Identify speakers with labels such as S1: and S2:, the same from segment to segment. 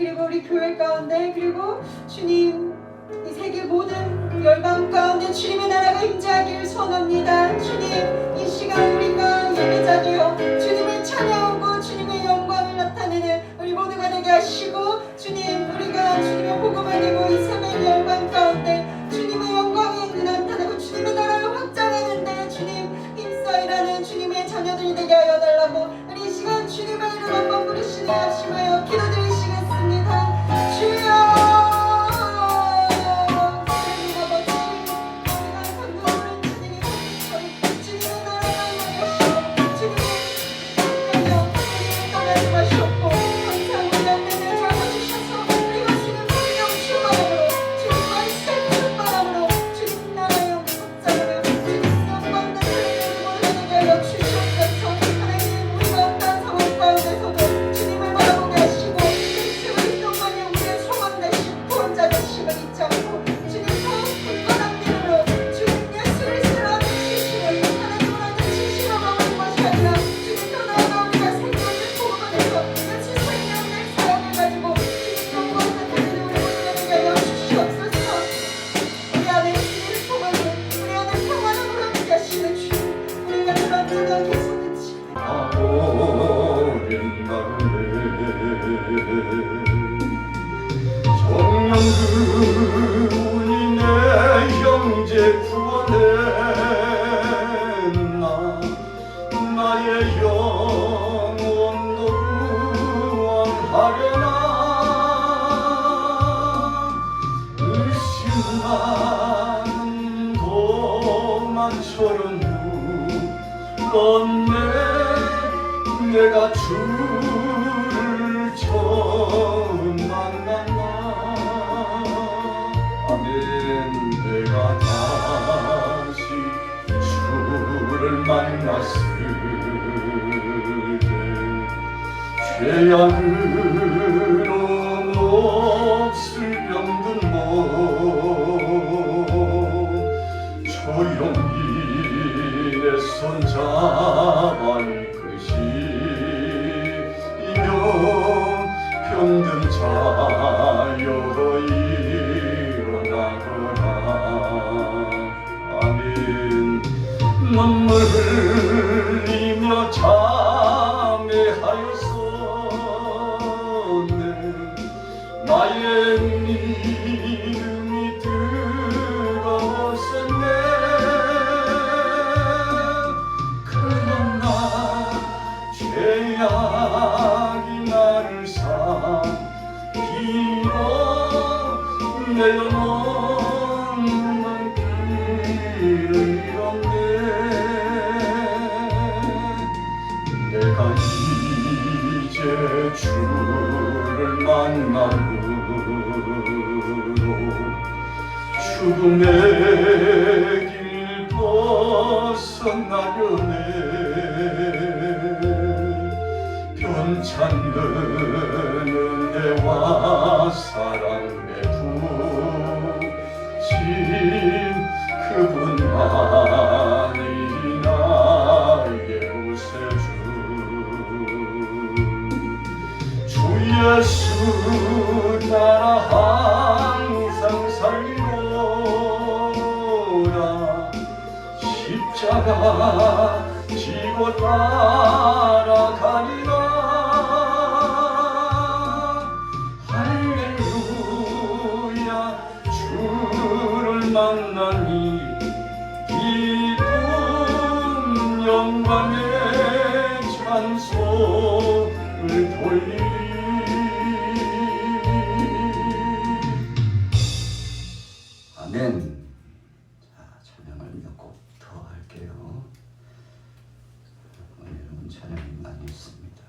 S1: 그리고 우리 교회 가운데 그리고 주님 이 세계 모든 열방 가운데 주님의 나라가 임재하기를 소원합니다. 주님 이 시간 우리가 예배자되어 주님을 찬양하고 주님의 영광을 나타내는 우리 모두가 되게 하시고 주님 우리가 주님의 복음을 내고 이 세계 열방 가운데 주님의 영광이 나타나고 주님의 나라를 확장하는데 주님 힘써 일하는 주님의 자녀들이 되게 하여 달라고 우리 이 시간 주님의 이름 한번 부르시네 하시며 기도드리시겠습니다. 주여
S2: 정령그분이 내 형제 구원했나 나의 영혼도 구원하려나 의심 많은 도만처럼 눌렀네 내가 주를 처음 만났나 아멘 내가 다시 주를 만났을 때 죄악으로 몹쓸 병든 몸 조용히 내 손 잡아 이끄시며 병든 자여 일어나거라 아멘 눈물 흘리며 참회하였었네 나의 믿음이 뜨거웠었네 그러나 죄악이 나를 삼키고 내 영혼은 길을 잃었네 내가 이제 주를 만난 후로 죽음의 길 벗어나려네 변찮는 은혜와 사랑에 부친 그분만이 나의 구세주 주 예수 따라 항상 살리노라 십자가 지고 따라가리라 할렐루야 주를 만나니 기쁨 영광의 찬송을 돌리리 아멘. 자, 찬양을 꼭 더 할게요. 오늘은 찬양이 많이 있습니다.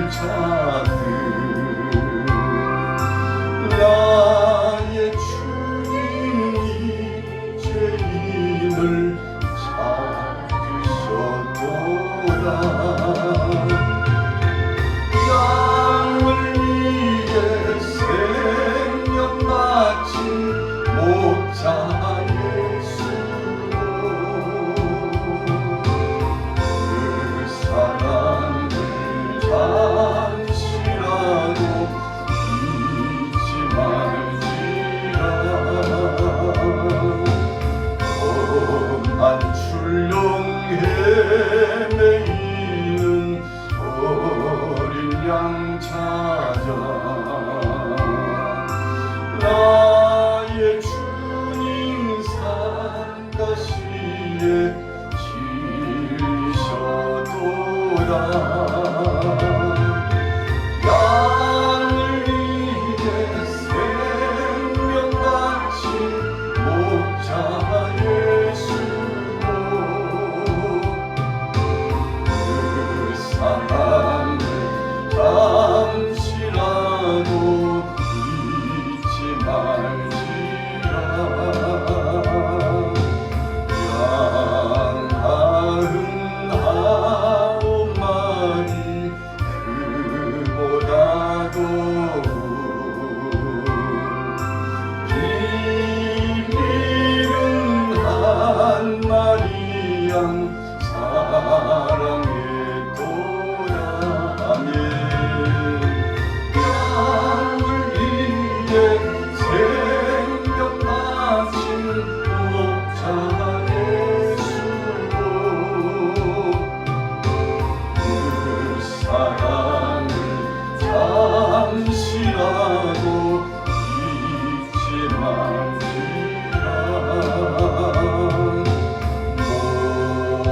S2: 물자들 찾아 나의 주님 산가시에 지리셔도다 양을 위해 생명 바친 목자 예수고 그 사랑을 잠시라도 잊지 말지라 양 99마리 그보다도 비밀은 한 마리 양 사랑했도다 아멘 양을 위해 생명 바친 목자 예수고 그 사랑을 잠시라도 잊지 말지라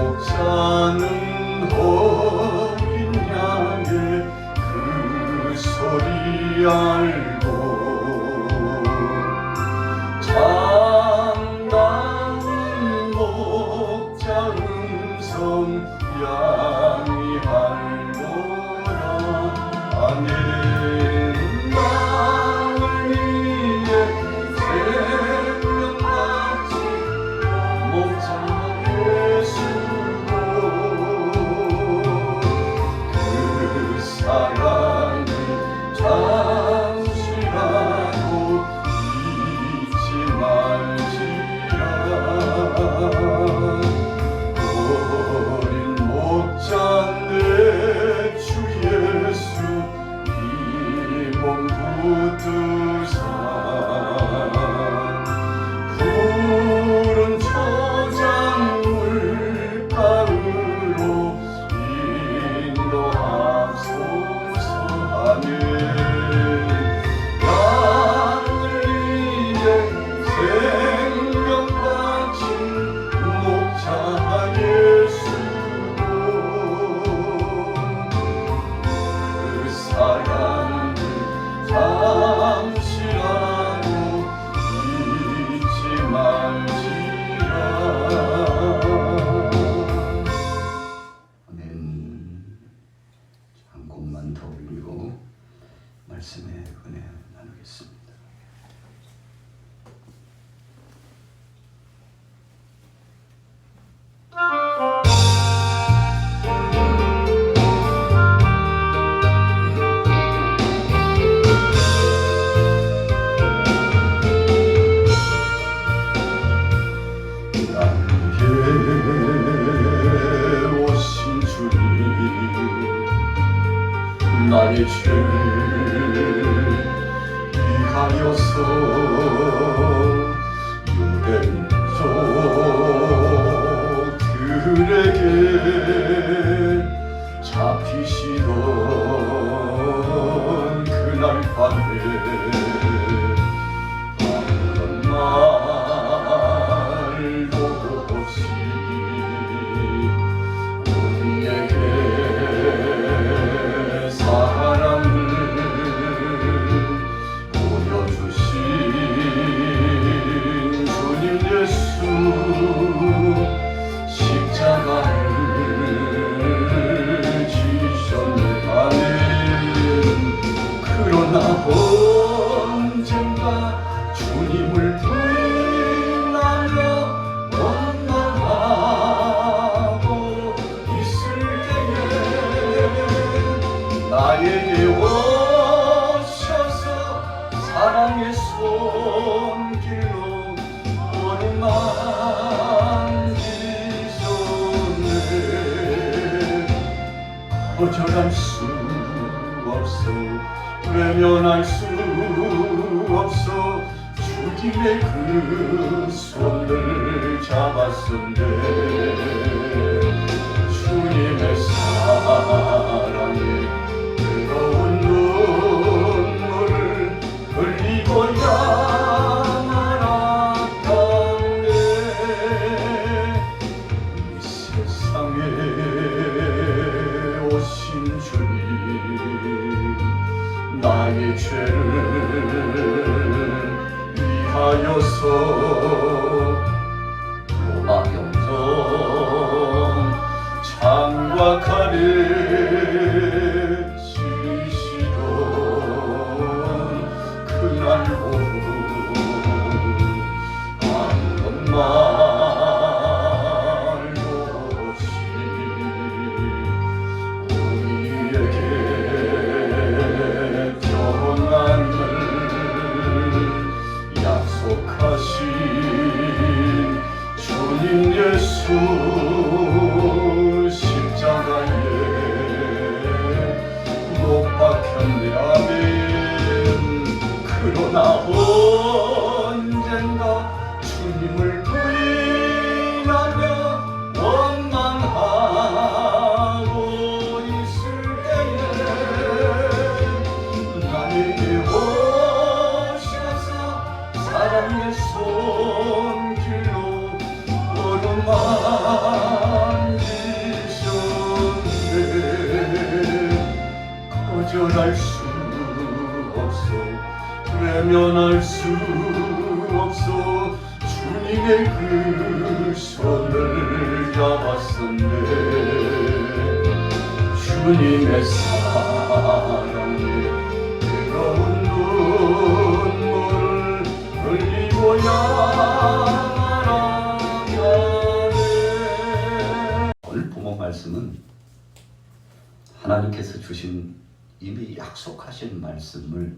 S2: 목자는 어린 양의 그 소리 알고 참다운 목자 음성 양이 알고라 아멘 나를 위해 생명 바친 목자 예수고 그 사랑을 잠시라도 잊지 말지라 어린 목자 내 주 예수 이 몸 붙드사 푸른 초장물 가으로 인도하소서 아멘 양을 위해 생명 바친 목자 예수고 그 사랑을 잠시라도 잊지 말지라 아멘 한 곡만 더 올리고 말씀의 은혜 나누겠습니다. 나에게 오신 주님 나의 죄를 위하여서 유대민족들에게 잡히시던 그날 밤에 아무런 말도 없이 우리에게 사랑을 보여주신 주님 예수 십자가를 지셨네 아멘 그러나 언젠가 주님을 부인하며 원망하고 있을 때에 나에게 오셔서 사랑의 손길로 머리 만지셨네 거절할 수 없어 외면할 수 없어 주님의 그 손을 잡았었네 주님의 사랑에 뜨거운 눈 나의 죄를 위하여서 로마 경정 창과 칼을 치시던 그날 오후 아무것 말도 없이 우리에게 평안을 약속하신 주님 예수 십자가에 못 박혔네. 아멘. 그러나 언젠가 주님을 부인하며 원망하고 있을 때에 나에게 오셔서 사랑의 손길로 어루만지셨네. 거절할 수 없어 외면할 수 없어 주님의 그 손을 잡았었네. 주님의 사랑에 뜨거운 눈물을 흘리고 양하라가네. 오늘 본문 말씀은 하나님께서 주신 이미 약속하신 말씀을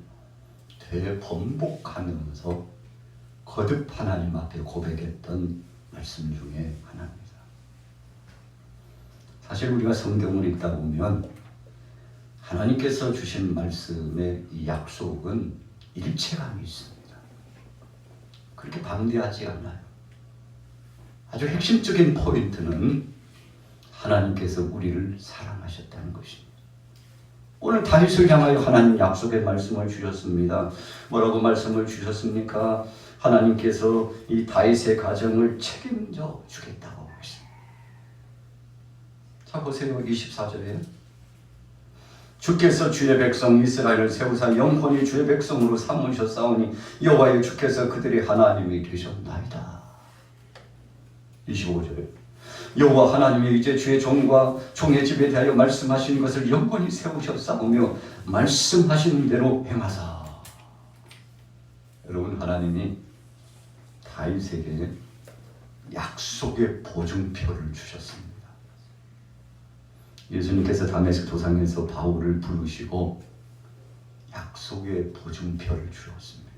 S2: 되번복하면서 거듭 하나님 앞에 고백했던 말씀 중에 하나입니다. 사실 우리가 성경을 읽다 보면 하나님께서 주신 말씀의 이 약속은 일체감이 있습니다. 그렇게 방대하지 않아요. 아주 핵심적인 포인트는 하나님께서 우리를 사랑하셨다는 것입니다. 오늘 다윗을 향하여 하나님 약속의 말씀을 주셨습니다. 뭐라고 말씀을 주셨습니까? 하나님께서 이 다윗의 가정을 책임져 주겠다고 하십니다. 자 보세요. 24절에 주께서 주의 백성 이스라엘을 세우사 영원히 주의 백성으로 삼으셨사오니 여호와의 주께서 그들의 하나님이 되셨나이다. 25절에 여호와 하나님이 이제 주의 종과 종의 집에 대하여 말씀하신 것을 영원히 세우셨사오며 말씀하신 대로 행하사. 여러분, 하나님이 다윗에게 약속의 보증표를 주셨습니다. 예수님께서 다메섹 도상에서 바울을 부르시고 약속의 보증표를 주셨습니다.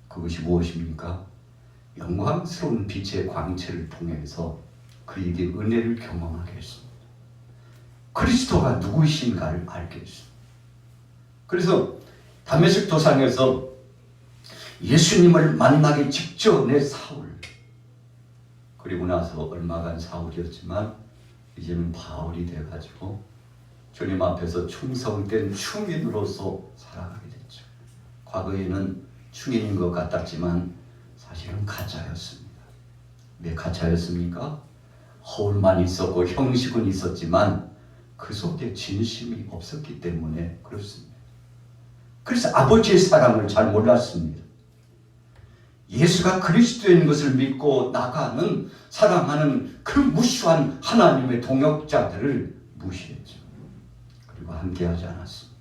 S2: 그것이 무엇입니까? 영광스러운 빛의 광채를 통해서 그에게 은혜를 경험하게 했습니다. 그리스도가 누구이신가를 알게 했습니다. 그래서 다메섹 도상에서 예수님을 만나기 직전에 사울, 그리고 나서 얼마간 사울이었지만 이제는 바울이 돼가지고 주님 앞에서 충성된 충인으로서 살아가게 됐죠. 과거에는 충인인 것 같았지만 사실은 가짜였습니다. 왜 가짜였습니까? 허울만 있었고 형식은 있었지만 그 속에 진심이 없었기 때문에 그렇습니다. 그래서 아버지의 사랑을 잘 몰랐습니다. 예수가 그리스도인 것을 믿고 나가는 사랑하는 그 무수한 하나님의 동역자들을 무시했죠. 그리고 함께하지 않았습니다.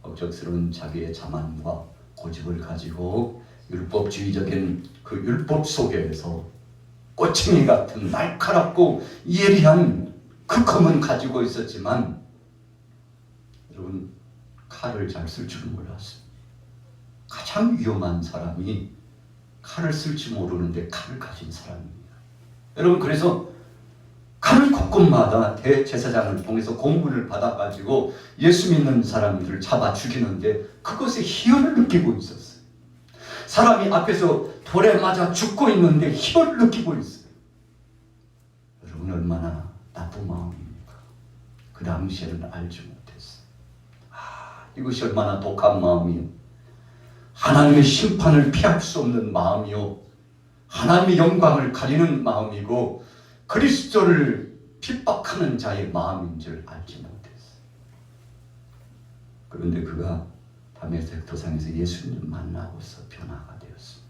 S2: 억척스러운 자기의 자만과 고집을 가지고 율법주의적인 그 율법 속에서 꼬챙이 같은 날카롭고 예리한 그 검은 가지고 있었지만 여러분, 칼을 잘 쓸 줄은 몰랐습니다. 가장 위험한 사람이 칼을 쓸지 모르는데 칼을 가진 사람입니다. 여러분, 그래서 가는 곳곳마다 대제사장을 통해서 공문을 받아가지고 예수 믿는 사람들을 잡아 죽이는데 그것에 희열을 느끼고 있었어요. 사람이 앞에서 돌에 맞아 죽고 있는데 희열을 느끼고 있어요. 여러분, 얼마나 나쁜 마음입니까? 그 당시에는 알지 못했어요. 이것이 얼마나 독한 마음이요. 하나님의 심판을 피할 수 없는 마음이요, 하나님의 영광을 가리는 마음이고 그리스도를 핍박하는 자의 마음인 줄 알지 못했어요. 그런데 그가 다메섹 도상에서 예수님을 만나고서 변화가 되었습니다.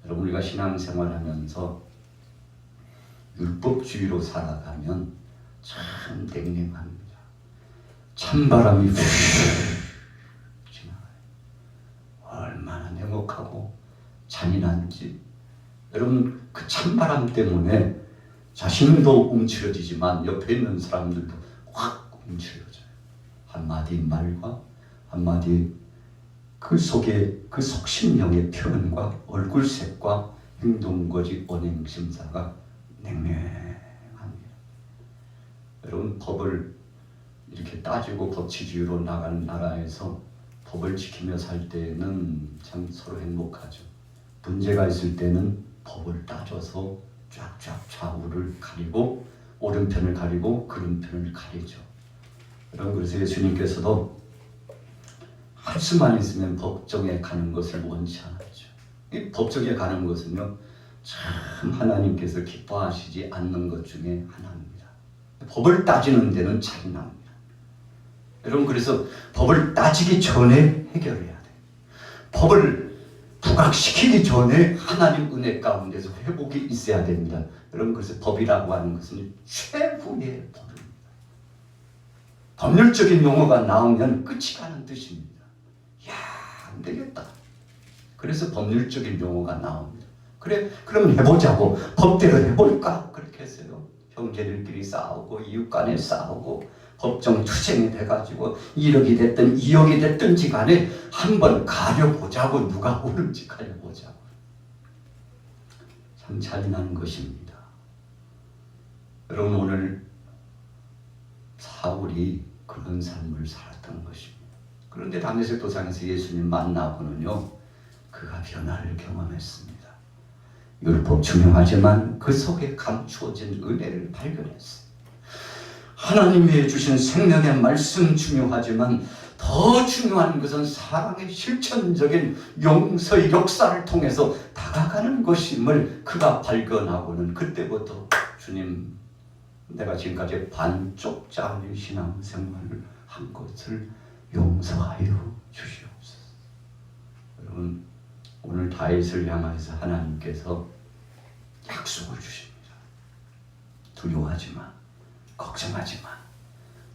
S2: 여러분, 우리가 신앙생활하면서 율법주의로 살아가면 참 냉랭합니다. 찬바람이 훅 지나가요. 얼마나 냉혹하고 잔인한지. 여러분, 그 찬바람 때문에 자신도 움츠러지지만 옆에 있는 사람들도 확 움츠러져요. 한마디 말과 한마디 그 속에 그 속신령의 표현과 얼굴색과 행동거지 언행심사가 냉랭합니다. 여러분, 법을 이렇게 따지고 법치주의로 나가는 나라에서 법을 지키며 살 때는 참 서로 행복하죠. 문제가 있을 때는 법을 따져서 쫙쫙 좌우를 가리고 오른편을 가리고 그른편을 가리죠. 여러분, 그래서 예수님께서도 할 수만 있으면 법정에 가는 것을 원치 않았죠. 이 법정에 가는 것은요, 참 하나님께서 기뻐하시지 않는 것 중에 하나입니다. 법을 따지는 데는 잔인합니다. 여러분, 그래서 법을 따지기 전에 해결해야 돼요. 법을 부각시키기 전에 하나님 은혜 가운데서 회복이 있어야 됩니다. 여러분, 그래서 법이라고 하는 것은 최후의 법입니다. 법률적인 용어가 나오면 끝이 가는 뜻입니다. 야, 안 되겠다. 그래서 법률적인 용어가 나옵니다. 그래, 그럼 해보자고. 법대로 해볼까? 그렇게 했어요. 형제들끼리 싸우고 이웃 간에 싸우고 법정 투쟁이 돼가지고 1억이 됐든 2억이 됐든지 간에 한번 가려보자고. 누가 옳은지 가려보자고. 참 잔인한 것입니다. 여러분, 오늘 사울이 그런 삶을 살았던 것입니다. 그런데 다메섹 도상에서 예수님 만나고는요, 그가 변화를 경험했습니다. 율법 중요하지만 그 속에 감추어진 은혜를 발견했어요. 하나님이 주신 생명의 말씀 중요하지만 더 중요한 것은 사랑의 실천적인 용서의 역사를 통해서 다가가는 것임을 그가 발견하고는 그때부터 주님, 내가 지금까지 반쪽짜리 신앙생활을 한 것을 용서하여 주시옵소서. 여러분, 오늘 다윗을 향해서 하나님께서 약속을 주십니다. 두려워하지 마, 걱정하지 마.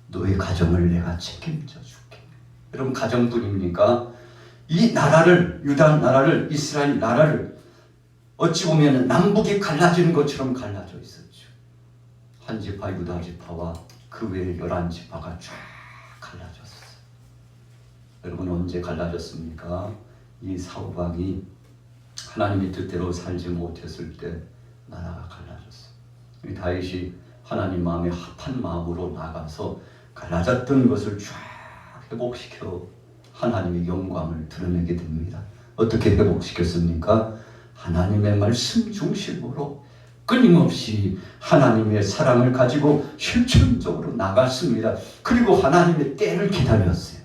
S2: 너의 가정을 내가 책임져 줄게. 여러분, 가정뿐입니까? 이 나라를, 유다 나라를, 이스라엘 나라를 어찌 보면 남북이 갈라지는 것처럼 갈라져 있었죠. 한 지파 유다 지파와 그 외에 11지파가 쫙 갈라졌어요. 여러분, 언제 갈라졌습니까? 이 사울왕이 하나님의 뜻대로 살지 못했을 때 나라가 갈라졌어요. 이 다윗이 하나님 마음에 합한 마음으로 나가서 갈라졌던 것을 쫙 회복시켜 하나님의 영광을 드러내게 됩니다. 어떻게 회복시켰습니까? 하나님의 말씀 중심으로 끊임없이 하나님의 사랑을 가지고 실천적으로 나갔습니다. 그리고 하나님의 때를 기다렸어요.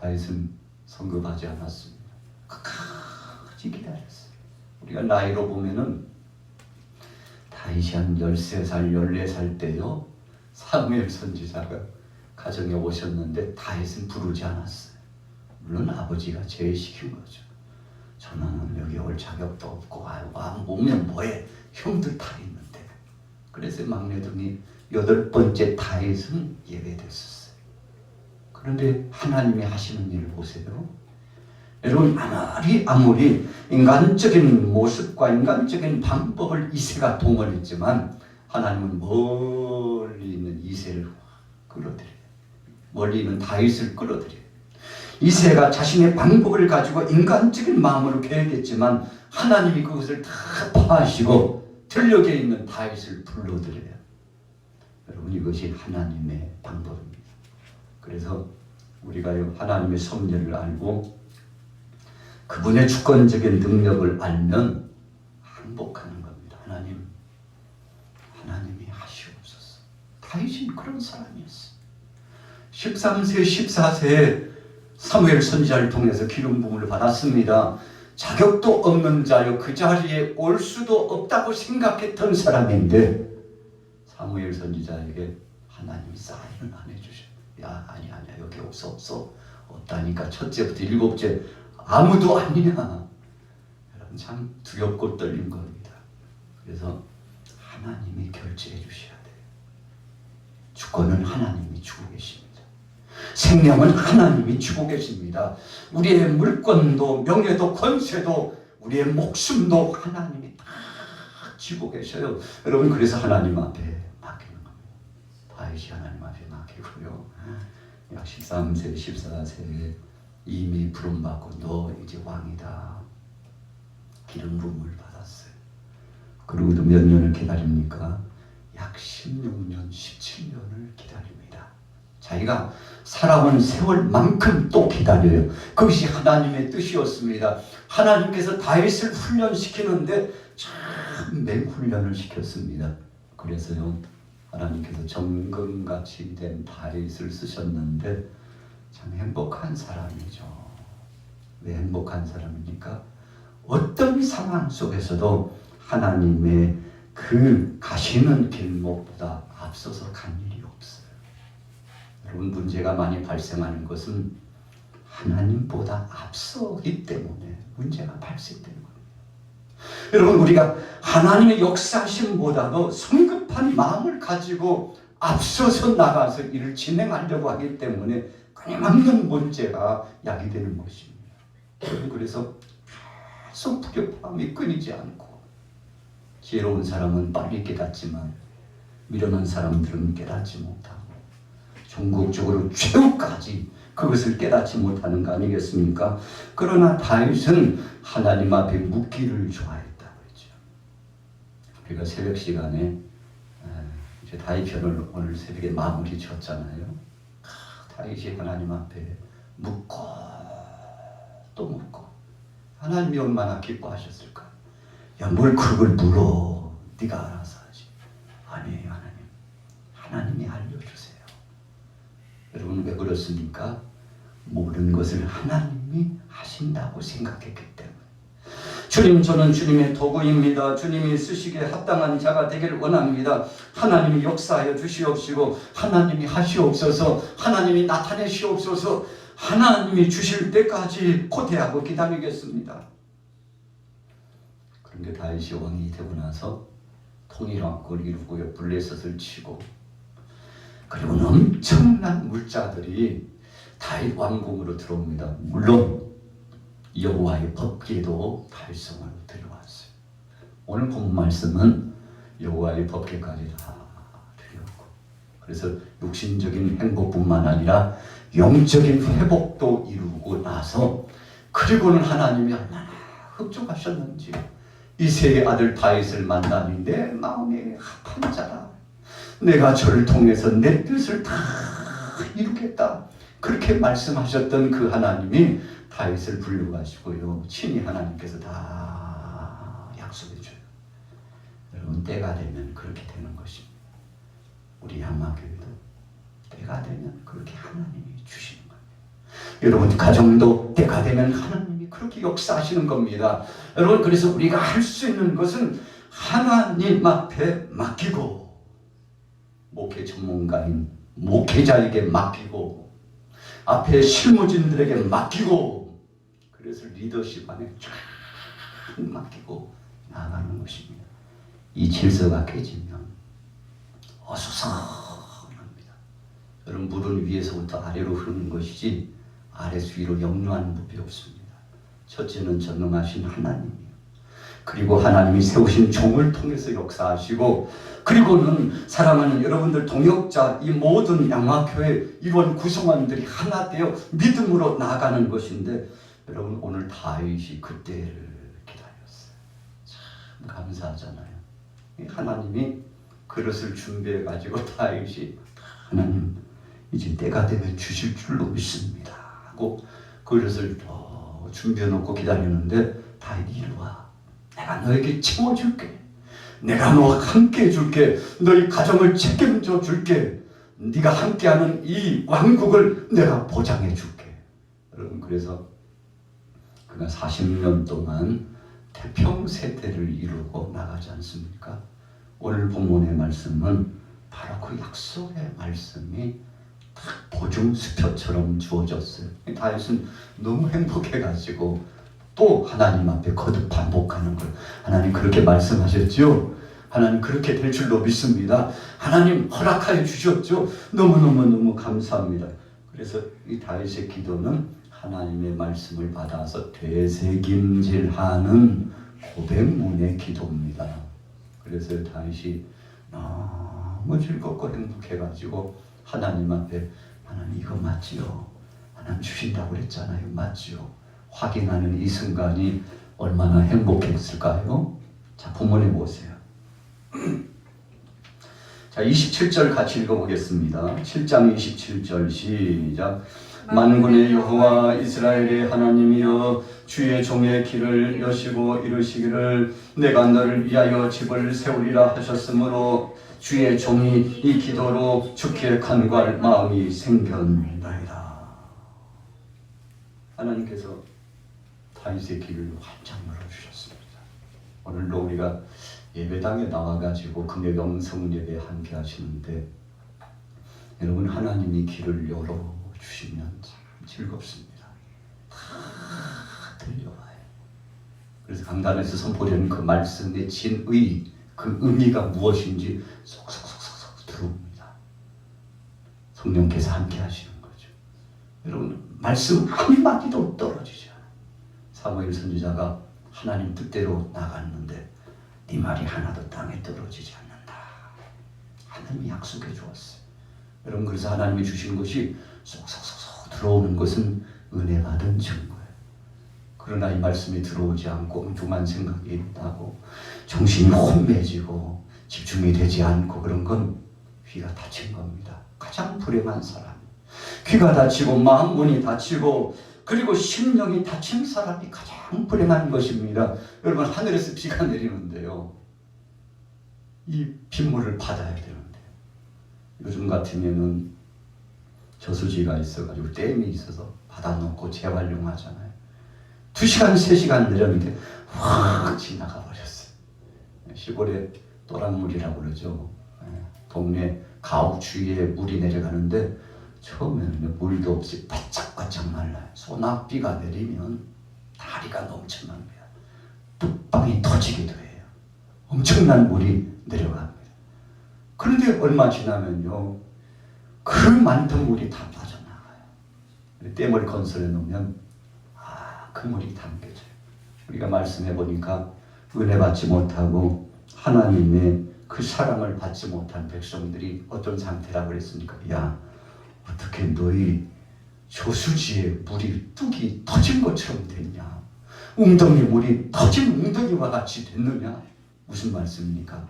S2: 다윗은 성급하지 않았습니다. 끝까지 기다렸어요. 우리가 나이로 보면은 다윗이 한 13살, 14살 때요, 사무엘 선지자가 가정에 오셨는데 다윗은 부르지 않았어요. 물론 아버지가 제의시킨 거죠. 저는 여기 올 자격도 없고, 오면 뭐해? 형들 다 있는데. 그래서 막내둥이 8번째 다윗은 예배됐었어요. 그런데 하나님이 하시는 일을 보세요. 여러분, 아무리 인간적인 모습과 인간적인 방법을 이새가 동원했지만 하나님은 멀리 있는 이새를 끌어들여요. 멀리 있는 다윗을 끌어들여요. 이새가 자신의 방법을 가지고 인간적인 마음으로 계획했지만 하나님이 그것을 다 파하시고 들녘에 있는 다윗을 불러들여요. 여러분, 이것이 하나님의 방법입니다. 그래서 우리가 하나님의 섭리를 알고 그분의 주권적인 능력을 알면 항복하는 겁니다. 하나님이 하시옵소서. 다윗이 그런 사람이었어요. 13세, 14세에 사무엘 선지자를 통해서 기름 부음을 받았습니다. 자격도 없는 자여 그 자리에 올 수도 없다고 생각했던 사람인데 사무엘 선지자에게 하나님이 사인을 안 해주셔요. 야 아니야 여기 없어 없다니까 첫째부터 일곱째 아무도 아니냐. 여러분 참 두렵고 떨린 겁니다. 그래서 하나님이 결제해 주셔야 돼요. 주권은 하나님이 주고 계십니다. 생명은 하나님이 주고 계십니다. 우리의 물권도 명예도 권세도 우리의 목숨도 하나님이 다 쥐고 계셔요. 여러분 그래서 하나님 앞에 맡기는 겁니다. 다윗이 하나님 앞에 맡기고요. 약 13세 14세에 이미 부름받고 너 이제 왕이다. 기름 부음을 받았어요. 그리고도 몇 년을 기다립니까? 약 16년 17년을 기다립니다. 자기가 살아온 세월만큼 또 기다려요. 그것이 하나님의 뜻이었습니다. 하나님께서 다윗을 훈련시키는데 참 맹훈련을 시켰습니다. 그래서요 하나님께서 정금같이 된 다윗을 쓰셨는데 참 행복한 사람이죠. 왜 행복한 사람입니까? 어떤 상황 속에서도 하나님의 그 가시는 길목보다 앞서서 간 일이 없어요. 여러분 문제가 많이 발생하는 것은 하나님보다 앞서기 때문에 문제가 발생되는 겁니다. 여러분 우리가 하나님의 역사심보다도 성급한 마음을 가지고 앞서서 나가서 일을 진행하려고 하기 때문에 끊임없는 문제가 야기되는 것입니다. 그래서 계속 불협화음이 끊이지 않고 지혜로운 사람은 빨리 깨닫지만 미련한 사람들은 깨닫지 못하고 종국적으로 최후까지 그것을 깨닫지 못하는 거 아니겠습니까? 그러나 다윗은 하나님 앞에 묻기를 좋아했다고 했죠. 우리가 새벽 시간에 이제 다윗 편을 오늘 새벽에 마무리 쳤잖아요. 다윗이 하나님 앞에 묻고 또 묻고 하나님이 얼마나 기뻐하셨을까? 야, 뭘 그걸 물어? 네가 알아서 하지. 아니에요, 하나님. 하나님이 알려주세요. 여러분 왜 그렇습니까? 모든 것을 하나님이 하신다고 생각했기 때문에. 주님, 저는 주님의 도구입니다. 주님이 쓰시기에 합당한 자가 되기를 원합니다. 하나님이 역사하여 주시옵시고 하나님이 하시옵소서. 하나님이 나타내시옵소서. 하나님이 주실 때까지 고대하고 기다리겠습니다. 그런데 다윗이 왕이 되고 나서 통일왕국을 이루고요. 블레셋을 치고 그리고 엄청난 물자들이 다윗 왕궁으로 들어옵니다. 물론 여호와의 법궤도 달성을 들여왔어요. 오늘 본 말씀은 여호와의 법궤까지 다 들여왔고 그래서 육신적인 행복뿐만 아니라 영적인 회복도 이루고 나서 그리고는 하나님이 얼마나 흡족하셨는지 이새의 아들 다윗을 만나니 내 마음에 합한 자라 내가 저를 통해서 내 뜻을 다 이루겠다 그렇게 말씀하셨던 그 하나님이 다윗을 불러가시고요 친히 하나님께서 다 약속해 줘요. 여러분 때가 되면 그렇게 되는 것입니다. 우리 한마교회도 때가 되면 그렇게 하나님이 주시는 겁니다. 여러분 가정도 때가 되면 하나님이 그렇게 역사하시는 겁니다. 여러분 그래서 우리가 할 수 있는 것은 하나님 앞에 맡기고 목회 전문가인 목회자에게 맡기고 앞에 실무진들에게 맡기고 그래서 리더십 안에 쫙 맡기고 나가는 것입니다. 이 질서가 깨지면 어수선합니다. 여러분 물은 위에서부터 아래로 흐르는 것이지 아래서 위로 역류하는 법이 없습니다. 첫째는 전능하신 하나님이요. 그리고 하나님이 세우신 종을 통해서 역사하시고 그리고는 사랑하는 여러분들 동역자 이 모든 양화교회 일원 구성원들이 하나 되어 믿음으로 나아가는 것인데 여러분 오늘 다윗이 그때를 기다렸어요. 참 감사하잖아요. 하나님이 그릇을 준비해 가지고 다윗이 하나님 이제 때가 되면 주실 줄로 믿습니다 하고 그릇을 준비해 놓고 기다리는데 다윗이 이리 와. 내가 너에게 채워줄게. 내가 너와 함께 해줄게. 너희 가정을 책임져 줄게. 네가 함께하는 이 왕국을 내가 보장해 줄게. 여러분 그래서 그가 40년 동안 태평세대를 이루고 나가지 않습니까? 오늘 본문의 말씀은 바로 그 약속의 말씀이 보증수표처럼 주어졌어요. 다윗은 너무 행복해가지고 또 하나님 앞에 거듭 반복하는 걸, 하나님 그렇게 말씀하셨죠? 하나님 그렇게 될 줄로 믿습니다. 하나님 허락하여 주셨죠? 너무너무 감사합니다. 그래서 이 다윗의 기도는 하나님의 말씀을 받아서 되새김질하는 고백문의 기도입니다. 그래서 다윗이 너무 즐겁고 행복해가지고 하나님 앞에, 하나님 이거 맞지요? 하나님 주신다고 그랬잖아요. 맞지요? 확인하는 이 순간이 얼마나 행복했을까요? 자, 본문에 보세요. 자, 27절 같이 읽어보겠습니다. 7장 27절 시작. 만군의 여호와 이스라엘의 하나님이여, 주의 종의 길을 여시고 이르시기를 내가 너를 위하여 집을 세우리라 하셨으므로 주의 종이 이 기도로 주께 간구할 마음이 생겼나이다. 하나님께서 다윗의 길을 활짝 열어주셨습니다. 오늘도 우리가 예배당에 나와가지고 금요 영성 예배 함께 하시는데, 여러분 하나님이 길을 열어주시면 참 즐겁습니다. 다 들려와요. 그래서 강단에서 선포되는 그 말씀의 진의, 그 의미가 무엇인지 쏙쏙쏙쏙 들어옵니다. 성령께서 함께 하시는 거죠. 여러분 말씀 한마디도 떨어지지 않아요. 사무엘 선지자가 하나님 뜻대로 나갔는데 네 말이 하나도 땅에 떨어지지 않는다. 하나님이 약속해 주었어요. 여러분 그래서 하나님이 주신 것이 쏙쏙쏙 들어오는 것은 은혜 받은 증거예요. 그러나 이 말씀이 들어오지 않고 엉뚱한 생각이 나고 정신이 혼미해지고 집중이 되지 않고 그런 건 귀가 닫힌 겁니다. 가장 불행한 사람, 귀가 닫히고 마음 문이 닫히고 그리고 심령이 닫힌 사람이 가장 불행한 것입니다. 여러분 하늘에서 비가 내리는데요, 이 빗물을 받아야 되는데 요즘 같으면은 저수지가 있어가지고 댐이 있어서 받아놓고 재활용하잖아요. 2시간 3시간 내렸는데 확 지나가 버렸어요. 시골에 또랑물이라고 그러죠. 동네 가옥 주위에 물이 내려가는데 처음에는 물도 없이 바짝바짝 말라요. 소낙비가 내리면 다리가 넘쳐납니다. 뚝방이 터지기도 해요. 엄청난 물이 내려갑니다. 그런데 얼마 지나면요, 그 많던 물이 다 빠져나가요. 댐을 건설해 놓으면 그 물이 담겨져요. 우리가 말씀해 보니까 은혜 받지 못하고 하나님의 그 사랑을 받지 못한 백성들이 어떤 상태라고 그랬습니까? 야, 어떻게 너희 저수지에 물이 뚝이 터진 것처럼 됐냐? 웅덩이 물이 터진 웅덩이와 같이 됐느냐? 무슨 말씀입니까?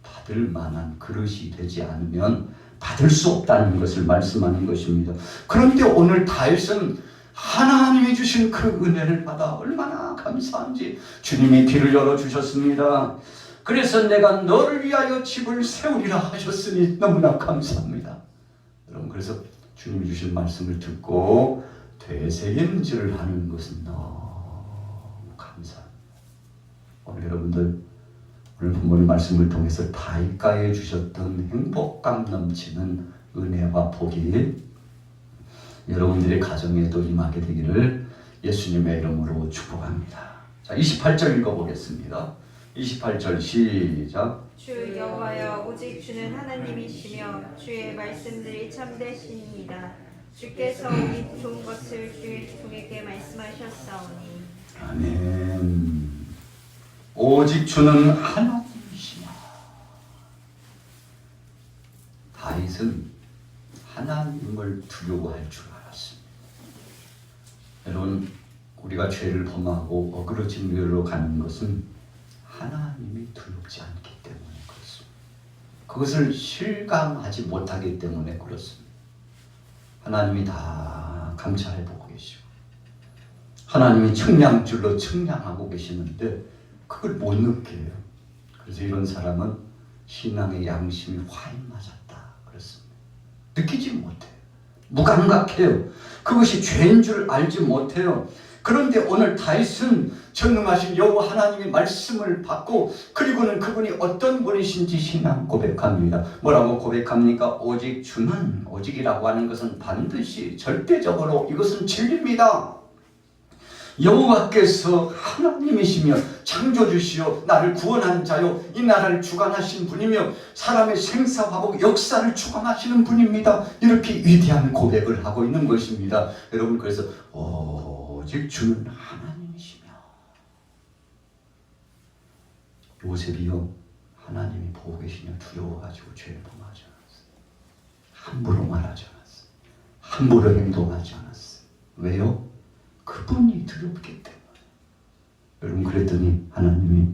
S2: 받을 만한 그릇이 되지 않으면 받을 수 없다는 것을 말씀하는 것입니다. 그런데 오늘 다윗은 하나님이 주신 그 은혜를 받아 얼마나 감사한지 주님이 길을 열어주셨습니다. 그래서 내가 너를 위하여 집을 세우리라 하셨으니 너무나 감사합니다. 여러분 그래서 주님이 주신 말씀을 듣고 되새김질을 하는 것은 너무 감사합니다. 오늘 여러분들 오늘 본문의 말씀을 통해서 다윗가에 주셨던 행복감 넘치는 은혜와 복이 여러분들의 가정에도 임하게 되기를 예수님의 이름으로 축복합니다. 자, 28절 읽어보겠습니다. 28절 시작.
S3: 주 여호와여, 오직 주는 하나님이시며 주의 말씀들이 참되시니이다. 주께서 이 좋은 것을 주의 종에게 말씀하셨사오니.
S2: 아멘. 오직 주는 하나님이시며. 다윗은 하나님을 두려워할 줄 알았습니다. 여러분 우리가 죄를 범하고 어그러진 길로 가는 것은 하나님이 두렵지 않기 때문에 그렇습니다. 그것을 실감하지 못하기 때문에 그렇습니다. 하나님이 다 감찰해보고 계시고 하나님이 청량줄로 청량하고 계시는데 그걸 못 느껴요. 그래서 이런 사람은 신앙의 양심이 화인 맞았다 그렇습니다. 느끼지 못해요. 무감각해요. 그것이 죄인 줄 알지 못해요. 그런데 오늘 다윗은 전능하신 여호와 하나님의 말씀을 받고 그리고는 그분이 어떤 분이신지 신앙 고백합니다. 뭐라고 고백합니까? 오직 주는, 오직이라고 하는 것은 반드시 절대적으로 이것은 진리입니다. 여호와께서 하나님이시며 창조주시요 나를 구원한 자요 이 나라를 주관하신 분이며 사람의 생사화복 역사를 주관하시는 분입니다. 이렇게 위대한 고백을 하고 있는 것입니다. 여러분, 그래서 오직 주는 하나님이시며, 요셉이요 하나님이 보고 계시냐 두려워가지고 죄를 범하지 않았어요. 함부로 말하지 않았어요. 함부로 행동하지 않았어요. 왜요? 그분이 두렵기 때문에. 여러분, 그랬더니 하나님이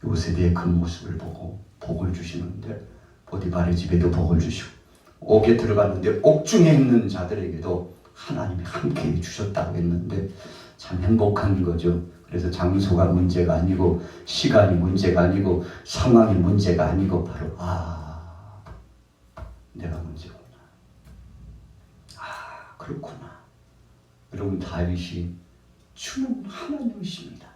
S2: 요셉의 그 모습을 보고 복을 주시는데 보디발의 집에도 복을 주시고 옥에 들어갔는데 옥중에 있는 자들에게도 하나님이 함께 주셨다고 했는데 참 행복한 거죠. 그래서 장소가 문제가 아니고 시간이 문제가 아니고 상황이 문제가 아니고 바로 내가 문제구나. 그렇구나. 여러분, 다윗이 주는 하나님이십니다.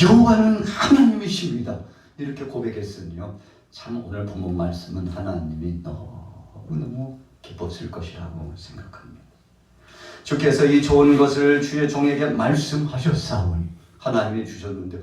S2: 여호와는 하나님이십니다. 이렇게 고백했으니요. 참 오늘 본문 말씀은 하나님이 너무너무 기뻤을 것이라고 생각합니다. 주께서 이 좋은 것을 주의 종에게 말씀하셨사오니 하나님이 주셨는데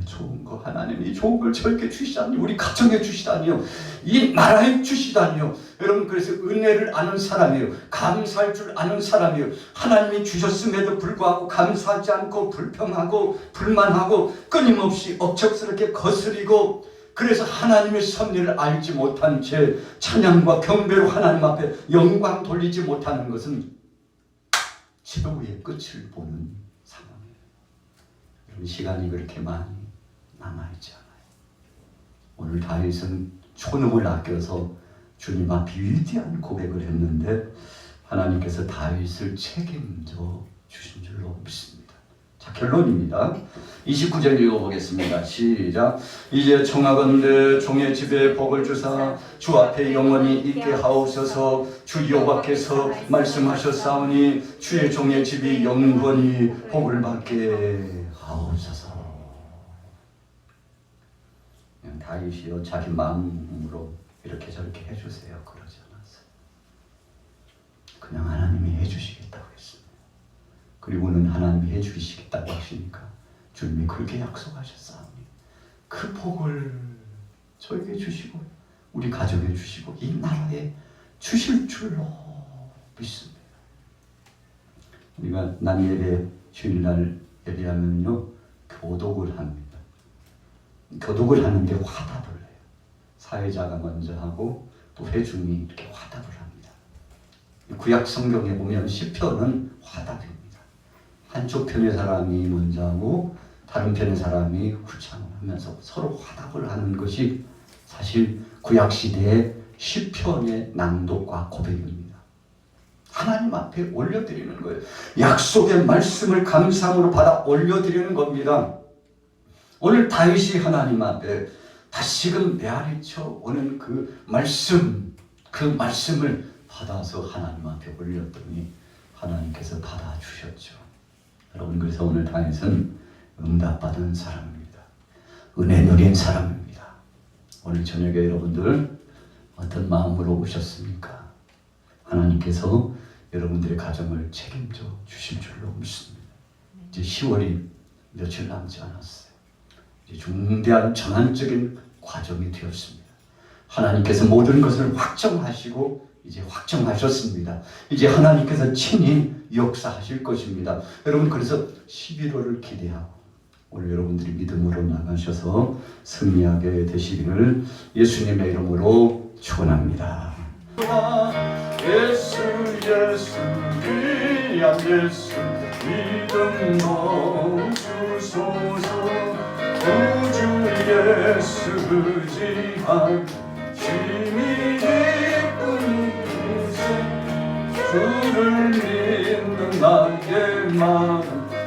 S2: 좋은 거 하나님이 좋은 걸 저에게 주시다니, 우리 가정에 주시다니요, 이 나라에 주시다니요. 여러분, 그래서 은혜를 아는 사람이요, 감사할 줄 아는 사람이요, 하나님이 주셨음에도 불구하고 감사하지 않고 불평하고 불만하고 끊임없이 억척스럽게 거스리고 그래서 하나님의 섭리를 알지 못한 채 찬양과 경배로 하나님 앞에 영광 돌리지 못하는 것은 최후의 끝을 보는 상황이에요. 여러분, 시간이 그렇게 많이 남아있지 않아요. 오늘 다윗은 초능을 아껴서 주님 앞에 위대한 고백을 했는데 하나님께서 다윗을 책임져 주신 줄로 믿습니다. 자, 결론입니다. 29절 읽어보겠습니다. 시작. 이제 청하건대 종의 집에 복을 주사 주 앞에 영원히 있게 하옵소서. 주 여호와께서 말씀하셨사오니 주의 종의 집이 영원히 복을 받게 하옵소서. 다윗이요 자기 마음으로 이렇게 저렇게 해주세요 그러지 않았어요. 그냥 하나님이 해주시겠다고 했습니다. 그리고는 하나님이 해주시겠다고 하시니까 주님이 그렇게 약속하셨사오니 그 복을 저에게 주시고 우리 가족에 주시고 이 나라에 주실 줄로 믿습니다. 우리가 난예배 주일날 예배하면요 교독을 합니다. 교독을 하는데 화답을 해요. 사회자가 먼저 하고 또 회중이 이렇게 화답을 합니다. 구약 성경에 보면 시편은 화답입니다. 한쪽 편의 사람이 먼저 하고 다른 편의 사람이 후창을 하면서 서로 화답을 하는 것이 사실 구약 시대의 시편의 낭독과 고백입니다. 하나님 앞에 올려드리는 거예요. 약속의 말씀을 감사함으로 받아 올려드리는 겁니다. 오늘 다윗이 하나님 앞에 다시금 메아리쳐 오는 그 말씀을 받아서 하나님 앞에 올렸더니 하나님께서 받아주셨죠. 여러분, 그래서 오늘 다윗은 응답받은 사람입니다. 은혜 누린 사람입니다. 오늘 저녁에 여러분들 어떤 마음으로 오셨습니까? 하나님께서 여러분들의 가정을 책임져 주실 줄로 믿습니다. 이제 10월이 며칠 남지 않았어요. 이제 중대한 전환적인 과정이 되었습니다. 하나님께서 모든 것을 확정하시고 이제 확정하셨습니다. 이제 하나님께서 친히 역사하실 것입니다. 여러분, 그래서 11월을 기대하고 오늘 여러분들이 믿음으로 나가셔서 승리하게 되시기를 예수님의 이름으로 축원합니다. 예수 예수 귀한 예수 믿음도 주소서. 우주 예수 의지한 힘이 기쁜 인생 주를 믿는 나의 마음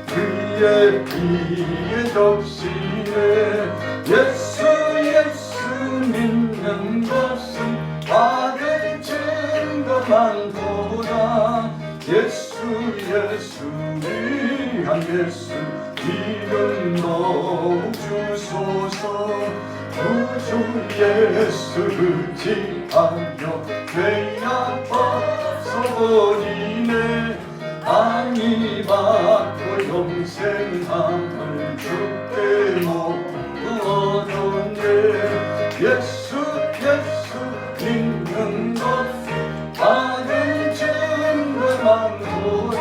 S2: 그의 피에 적시네. 예수 믿는 것은 받을 증거만 보다 예수 귀한 예수 이름 더욱 주소서. 구주 예수를 지하여 죄아파서 버리네. 안위 받고 영생함을 주께 모으었네. 예수 믿는 것 받은 증거만도다.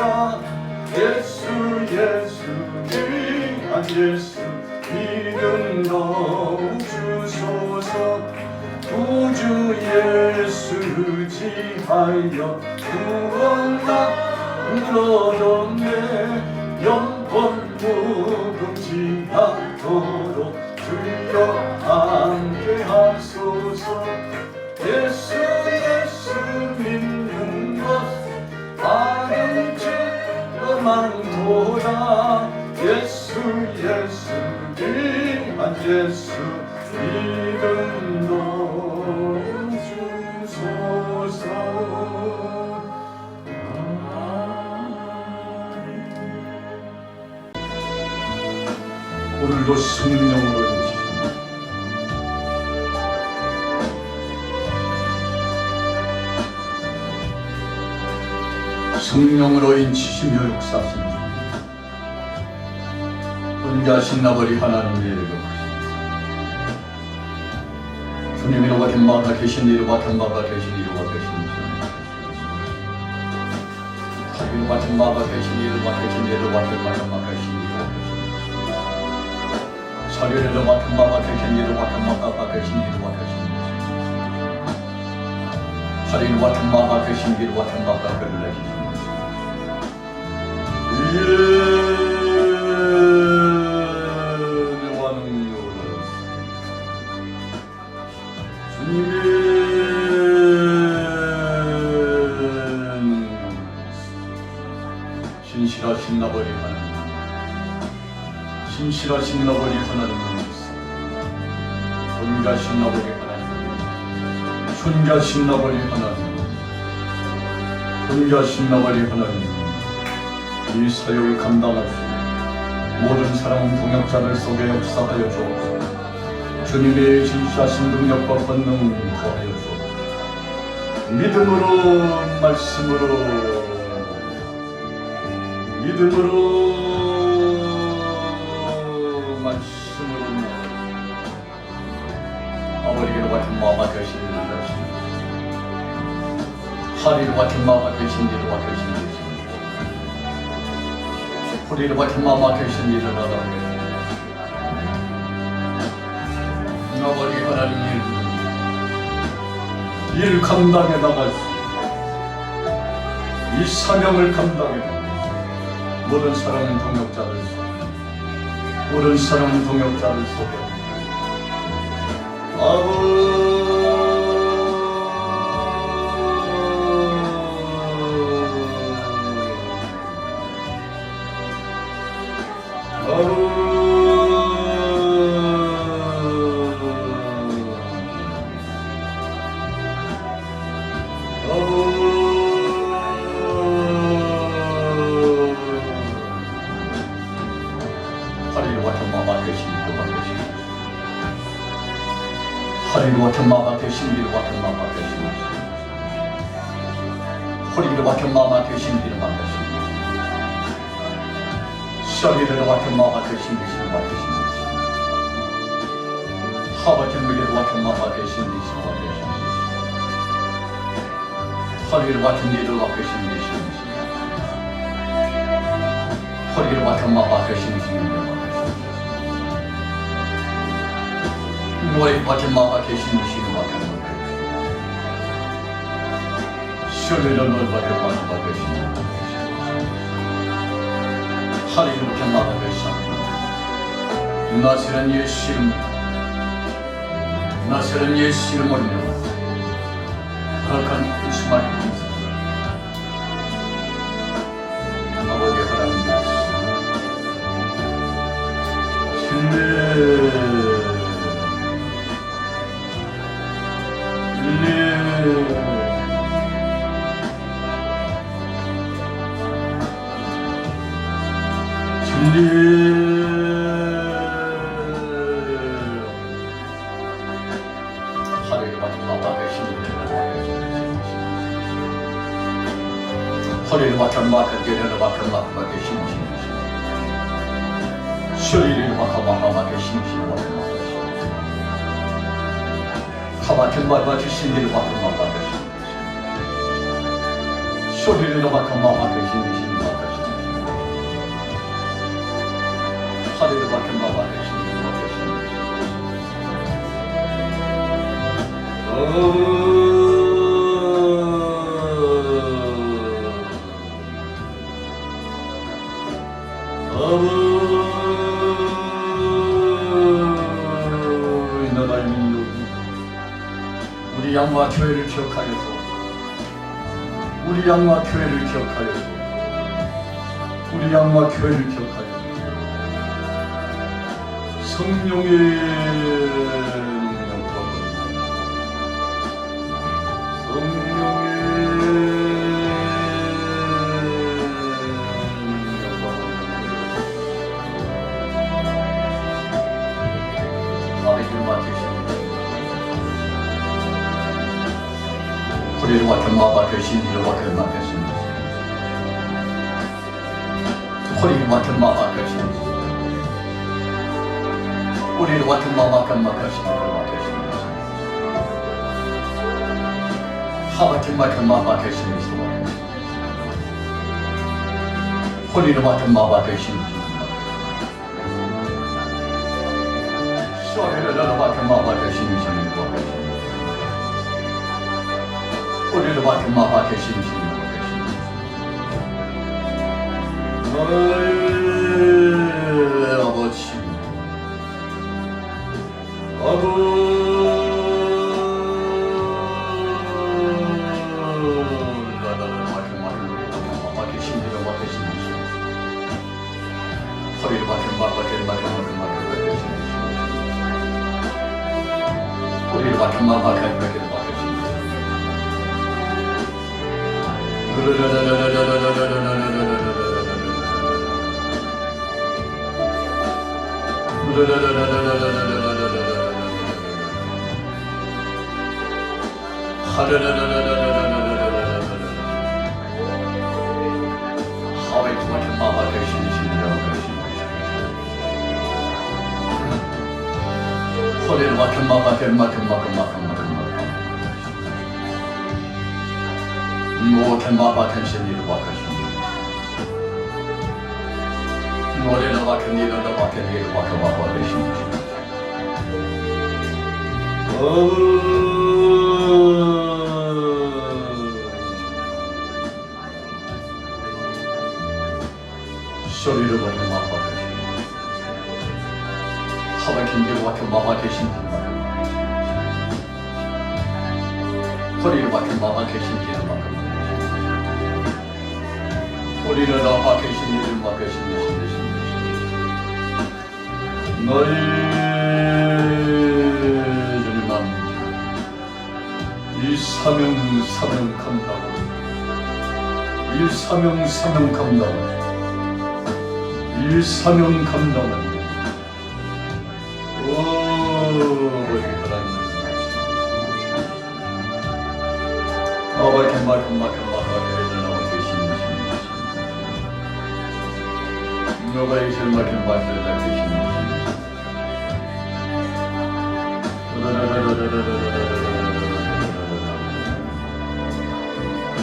S2: 예수 귀한 예수 이름 더욱 주소서. 구주 예수를 지하여 구원나 늘어졌네. 영원 무궁지않도록 주여 함께 하소서. 예수 믿는 것 받은 증거만도다. 예수 귀한 예수 이름 더욱 주소서. 오늘도 성령으로 인치십니다. 성령으로 인치시며 역사하신 은자신 아버지 하나님의 이름하십니다. 주님 이루와 견마가 계신 이루와 견마가 계신 이루와 계신 이루와 견마가 계신 이루와 계신 이루와 견마가 계신 이루와 계신 사리르와 견마가 계신 이루와 견마가 계신 이루와 계신 사리르와 견마가 계신 이루와 견마가 계신 신실하신 아버지 하나님, 신실하신 아버지 하나님, 존귀하신 아버지 하나님, 존귀하신 아버지 하나님, 존귀하신 아버지 하나님, 이 사역을 감당할 수 있는 모든 사랑 동역자들 속에 역사하여 주옵소서. 주님의 진실하신 능력과 권능 더하여 주옵소서. 믿음으로 말씀으로 아버지께로 같은 마음과 되신 일을 하십니다. 하리로 같은 마음과 되신 일을 하십니다. 우리를 같은 마음과 되신 일을 하십니다. 아버지 하나님 일 감당해 나갈 수 이 사명을 감당해 나갈 수 모든 사랑은 동역자들 속에 하리로 같은 마마 되신 비로 같은 마마 되신 허리로 같은 마마 되신 비로 같은 셔리로 같은 마마 되신 비로 같은 하바튼 미리로 같은 마마 되신 비로 같은 허리로 같은 비로 같은 허리로 같은 마마 되신 비로 너의 같은 마마 계신 이시는 같은 셔리를 너의 같은 마마 계신 하리를 같은 마마 계신 나세란 예수 이름 나세란 예수 이름으로 허락한 수많은 아버지 하나님 신뢰 주님 하늘을 받은 마마의 신님을 허리를 막힌 막힌 게려를 막힌 막힌 신신 쇼리를 막힌 신신 가막힌 막힌 신리를 막힌 막힌 쇼리를 막힌 막힌 신신 하늘을 막힌 막힌 신신 나라의 민족 우리 양과 교회를 기억하여서 우리 양과 교회를 기억하여서 우리 양과 교회를 기억하여서 성령의 우리를 맡은 마바의 신리를 맡은 마바의 신리 우리를 맡은 마바의 신리 우리를 맡은 마바의 신리 하바팀 맡은 마바의 신리 우리를 맡은 마바의 신리 쇼리를 맡은 마바의 신리 우리를 맡은 마바의 신신 너의 아버지 나를 맡은 마바의 신리를 맡은 신신 허리를 맡은 마바의 신신 우리를 맡은 마바의 신신 허리를 막힌 모든 마바텐 신리를 막으시오. 머리를 막힌 이를 막힌 이를 막힌 마바텐 신리. 쇼리를 막힌 마바텐 신리. 하바킨 이를 막힌 마바텐 신리. 허리를 막힌 마바텐 신리를 막힌 우리를 나와 계신 이를 맡으신 너희 주님만 이 사명 감당 이 사명 감당 이 사명 감당은 우리 하나님 아버지 만큼 너가 이실 맡은 말씀을 다 계십니다.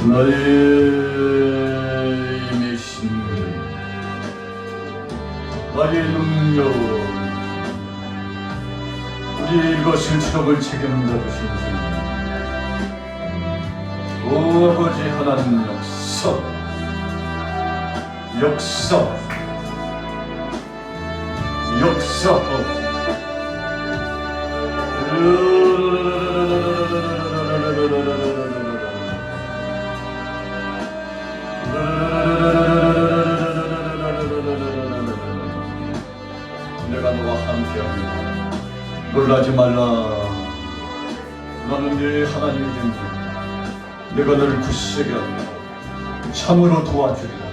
S2: 너의 힘의 신분, 나의 능력, 우리의 이것을 수록을 책임져주신 주님, 오 아버지 하나님 역사 내가 너와 함께합니다. 놀라지 말라. 나는 네 하나님이 됩니다. 내가 너를 굳세게 합니다. 참으로 도와주리라.